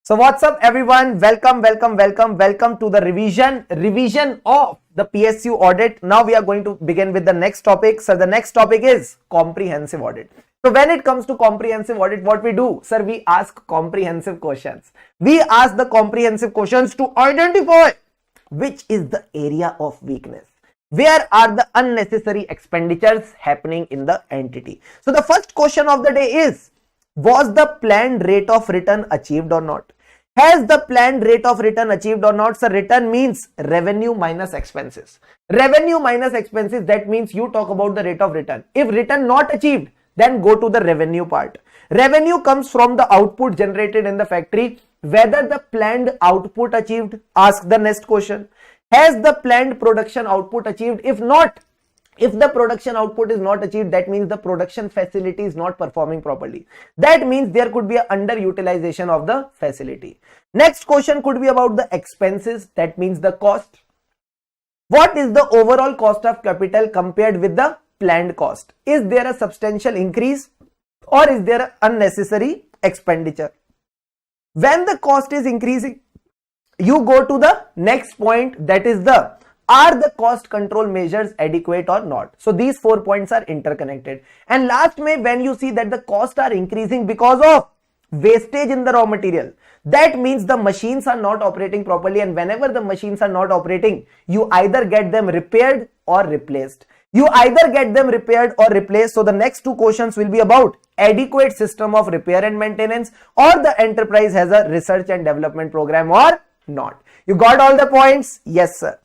So what's up everyone? Welcome to the revision of the PSU audit. Now we are going to begin with the next topic. So the next topic is comprehensive audit. So when it comes to comprehensive audit, what we do? Sir, we ask comprehensive questions. We ask the comprehensive questions to identify which is the area of weakness. Where are the unnecessary expenditures happening in the entity? So the first question of the day is, was the planned rate of return achieved or not? Has the planned rate of return achieved or not? So return means revenue minus expenses. Revenue minus expenses, that means you talk about the rate of return. If return not achieved, then go to the revenue part. Revenue comes from the output generated in the factory. Whether the planned output achieved, ask the next question. Has the planned production output achieved? If not, if the production output is not achieved, that means the production facility is not performing properly. That means there could be an underutilization of the facility. Next question could be about the expenses, that means the cost. What is the overall cost of capital compared with the planned cost? Is there a substantial increase or is there an unnecessary expenditure? When the cost is increasing, you go to the next point, that is are the cost control measures adequate or not? So these 4 points are interconnected. And last when you see that the costs are increasing because of wastage in the raw material, that means the machines are not operating properly, and whenever the machines are not operating, you either get them repaired or replaced. So the next two questions will be about adequate system of repair and maintenance, or the enterprise has a research and development program or not. You got all the points? Yes sir.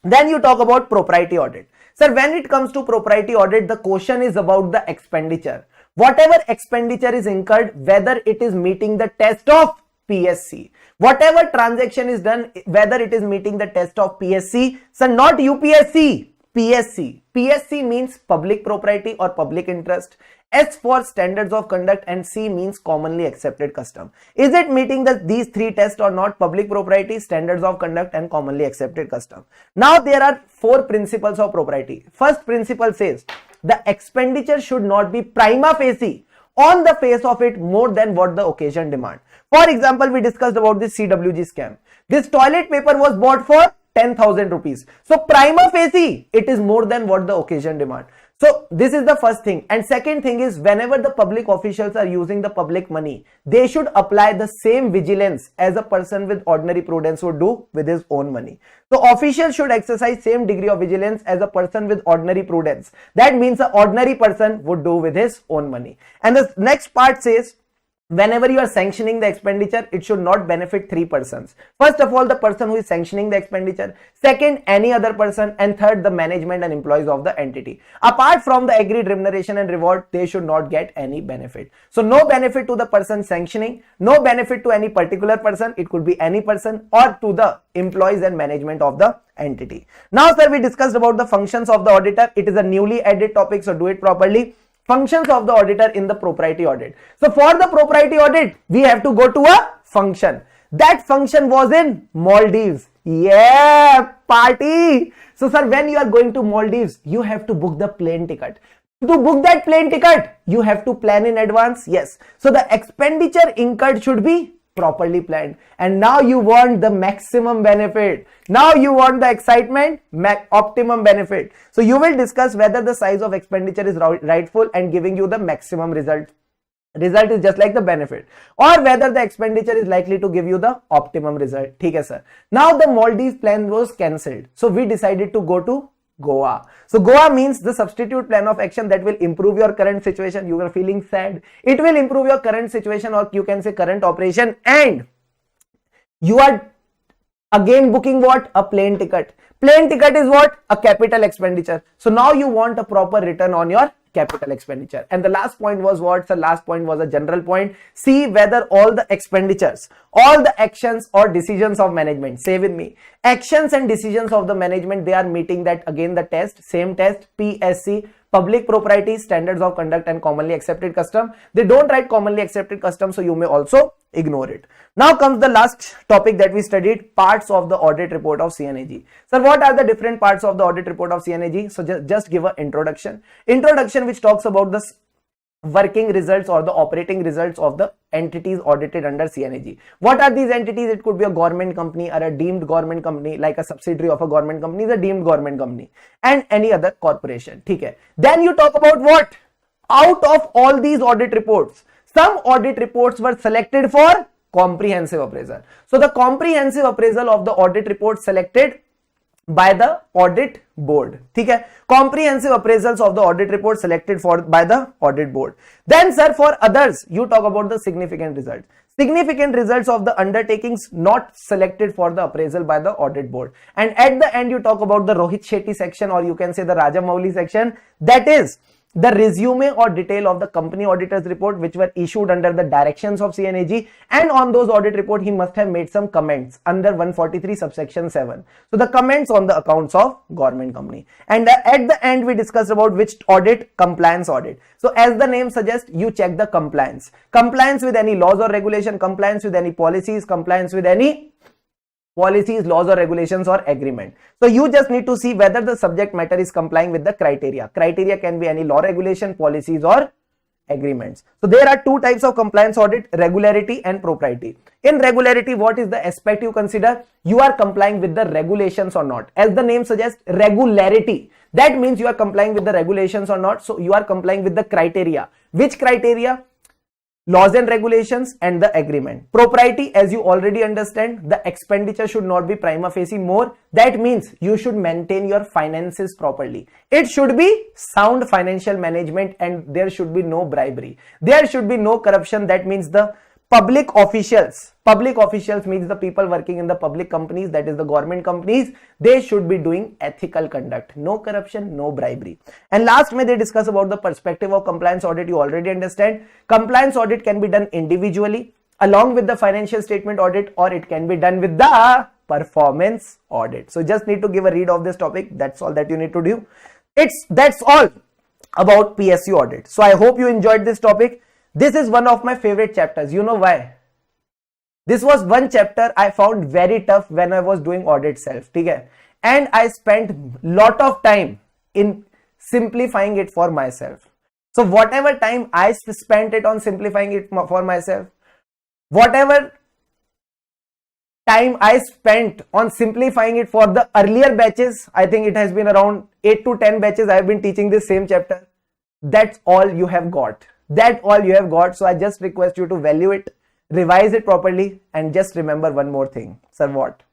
Then you talk about propriety audit. Sir, when it comes to propriety audit, the question is about the expenditure. Whatever expenditure is incurred, whether it is meeting the test of PSC. Whatever transaction is done, whether it is meeting the test of PSC. Sir, not UPSC, PSC. PSC means public propriety or public interest. S for standards of conduct, and C means commonly accepted custom. Is it meeting these three tests or not? Public propriety, standards of conduct, and commonly accepted custom. Now there are 4 principles of propriety. First principle says the expenditure should not be prima facie, on the face of it, more than what the occasion demand. For example, we discussed about this CWG scam. This toilet paper was bought for 10,000 rupees. So prima facie, it is more than what the occasion demand. So this is the first thing. And second thing is, whenever the public officials are using the public money, they should apply the same vigilance as a person with ordinary prudence would do with his own money. So officials should exercise same degree of vigilance as a person with ordinary prudence. That means an ordinary person would do with his own money. And the next part says, whenever you are sanctioning the expenditure, it should not benefit 3 persons. First of all, the person who is sanctioning the expenditure. Second, any other person. And third, the management and employees of the entity. Apart from the agreed remuneration and reward, they should not get any benefit. So no benefit to the person sanctioning, no benefit to any particular person. It could be any person, or to the employees and management of the entity. Now sir, we discussed about the functions of the auditor. It is a newly added topic, so do it properly. Functions of the auditor in the propriety audit. So for the propriety audit, we have to go to a function. That function was in Maldives. Yeah, party. So sir, when you are going to Maldives, you have to book the plane ticket. To book that plane ticket, you have to plan in advance. Yes. So the expenditure incurred should be properly planned. And now you want the maximum benefit. Now you want the excitement, optimum benefit. So you will discuss whether the size of expenditure is rightful and giving you the maximum result. Result is just like the benefit, or whether the expenditure is likely to give you the optimum result. Okay, sir. Now the Maldives plan was cancelled. So we decided to go to Goa. So Goa means the substitute plan of action that will improve your current situation. You are feeling sad. It will improve your current situation, or you can say current operation, and you are again booking what? A plane ticket. Plane ticket is what? A capital expenditure. So now you want a proper return on your capital expenditure. And the last point was what? The last point was a general point. See whether all the expenditures, all the actions or decisions of management, say with me, actions and decisions of the management, they are meeting that, again the test, same test, PSC, public propriety, standards of conduct, and commonly accepted custom. They don't write commonly accepted custom, so you may also ignore it. Now comes the last topic that we studied, parts of the audit report of CNAG. Sir, what are the different parts of the audit report of CNAG? So just give an introduction which talks about the working results or the operating results of the entities audited under CNAG. What are these entities? It could be a government company or a deemed government company, like a subsidiary of a government company is a deemed government company, and any other corporation. Okay. Then you talk about what? Out of all these audit reports, some audit reports were selected for comprehensive appraisal. So the comprehensive appraisal of the audit report selected by the audit board. Okay, comprehensive appraisals of the audit report selected for by the audit board. Then sir, for others you talk about the significant results. Significant results of the undertakings not selected for the appraisal by the audit board. And at the end you talk about the Rohit Shetty section, or you can say the Rajamouli section, that is the resume or detail of the company auditor's report which were issued under the directions of CNAG, and on those audit report he must have made some comments under 143 subsection 7. So the comments on the accounts of government company. And at the end we discussed about which audit? Compliance audit. So as the name suggests, you check the compliance. Compliance with any laws or regulation, compliance with any policies, compliance with any policies, laws or regulations or agreement. So you just need to see whether the subject matter is complying with the criteria. Criteria can be any law, regulation, policies or agreements. So there are two types of compliance audit: regularity and propriety. In regularity, what is the aspect you consider? You are complying with the regulations or not. As the name suggests, regularity, that means you are complying with the regulations or not. So you are complying with the criteria. Which criteria? Laws and regulations and the agreement. Propriety, as you already understand, the expenditure should not be prima facie more. That means you should maintain your finances properly. It should be sound financial management, and there should be no bribery. There should be no corruption. That means the public officials means the people working in the public companies, that is the government companies, they should be doing ethical conduct. No corruption, no bribery. And last may they discuss about the perspective of compliance audit. You already understand. Compliance audit can be done individually along with the financial statement audit, or it can be done with the performance audit. So just need to give a read of this topic. That's all that you need to do. That's all about PSU audit. So I hope you enjoyed this topic. This is one of my favorite chapters. You know why? This was one chapter I found very tough when I was doing audit self. Okay? And I spent lot of time in simplifying it for myself. So whatever time I spent it on simplifying it for myself, whatever time I spent on simplifying it for the earlier batches, I think it has been around 8 to 10 batches I have been teaching this same chapter. That's all you have got. That's all you have got. So I just request you to value it, revise it properly, and just remember one more thing. Sir, what?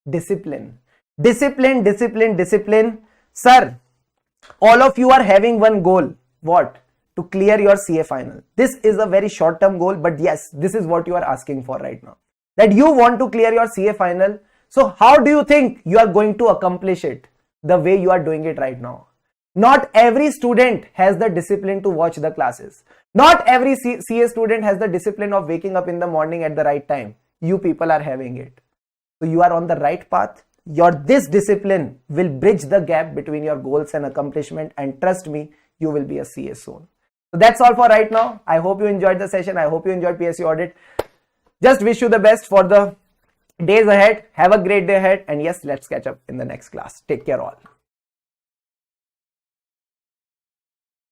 Discipline. Discipline, discipline, discipline. Sir, all of you are having one goal. What? To clear your CA final. This is a very short-term goal, but yes, this is what you are asking for right now. That you want to clear your CA final. So how do you think you are going to accomplish it? The way you are doing it right now. Not every student has the discipline to watch the classes. Not every CA student has the discipline of waking up in the morning at the right time. You people are having it. So you are on the right path. This discipline will bridge the gap between your goals and accomplishment, and trust me, you will be a CA soon. So that's all for right now. I hope you enjoyed the session. I hope you enjoyed PSU audit. Just wish you the best for the days ahead. Have a great day ahead, and yes, let's catch up in the next class. Take care all.